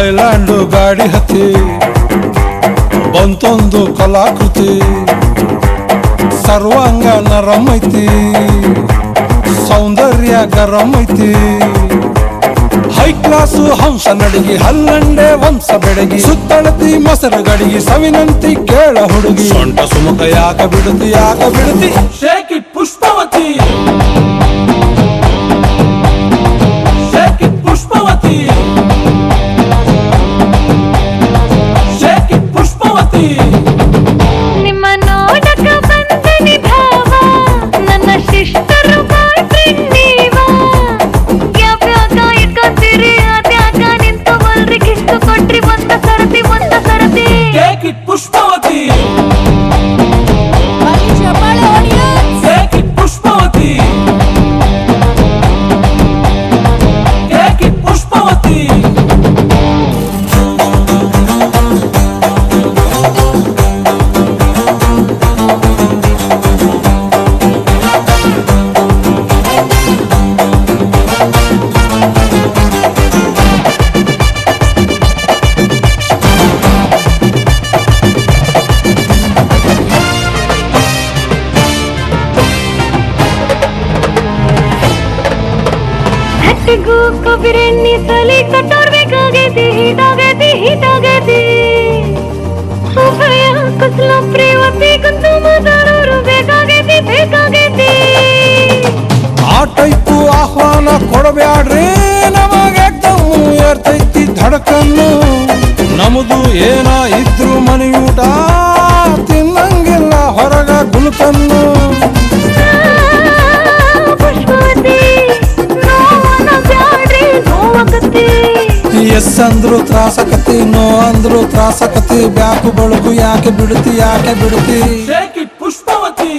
highland ಗಾಡಿ ಹತ್ತಿ ಬಂತೊಂದು ಕಲಾಕೃತಿ ಸರ್ವಾಂಗ ನರಂ ಐತಿ ಸೌಂದರ್ಯ ಗರಂ ಐತಿ ಹೈ ಕ್ಲಾಸು ಹಂಸ ನಡಿಗಿ ಹಲ್ಲಂಡೆ ವಂಶ ಬೆಡಗಿ ಸುತ್ತಳತಿ ಮೊಸರು ಗಡಿಗಿ ಸವಿನಂತಿ ಕೇಳ ಹುಡುಗಿ ಸೊಂಟ ಸುಮುಖ ಯಾಕ ಬಿಡುತ್ತಿ shake it Pushpavati shake it Pushpavati shake it Pushpavati ನಿಮ್ಮ ನೋಡಕ ಬಂದನಿ ಭಾವ ನನ್ನ ಶಿಷ್ಟರು ಬಾಯ್ ಫ್ರೆಂಡ್ ನೀವಾ ಯಾವ್ಯಾಗ ಇಟ್ಕೊಂತೀರಿ ಅದ್ಯಾಗ ನಿಂತು ಮಲ್ರಿ ಕಿಸ್ತು ಕೊಟ್ರಿ ಒಂದ ಸರತಿ shake it Pushpavati shake it Pushpavati shake it Pushpavati ಹಟ್ಟಿಗೂ ಕೊಬ್ಬಿರೆಣ್ಣಿ ಸಲಿ ಕಟ್ಟೋರ್ಬೇಕಾಗೈತಿ ಹೀಟಾಗೈತಿ ಉಭಯ ಕುಸಲ ಪ್ರೇವತಿ ಕುಂತು ಮಾತಾಡೋರು ಬೇಕಾಗೈತಿ ಆ ಟೈಪು ಆಹ್ವಾನ ಕೊಡಬ್ಯಾಡ್ರಿ ನಮಗೆ ತಮ್ಮು ಏರ್ತೈತಿ ಧಡಕನ್ನು ನಮ್ದು ಏನ ಇದ್ರು ಮನೆಯೂಟ ತಿನ್ನಂಗಿಲ್ಲ ಹೊರಗ ಗುಲ್ಕನ್ನು ಪುಷ್ಪವತಿ ನೋವನ ಬ್ಯಾಡ್ರಿ ನೋವಾಗತ್ತಿ ಎಸ್ ಅಂದ್ರು ತ್ರಾಸಕತಿ ನೋ ಅಂದ್ರು ತ್ರಾಸಕತಿ ಬ್ಯಾಕು ಬಳಗು ಯಾಕೆ ಬಿಡುತ್ತಿ ಶೇಕ್ ಇಟ್ ಪುಷ್ಪವತಿ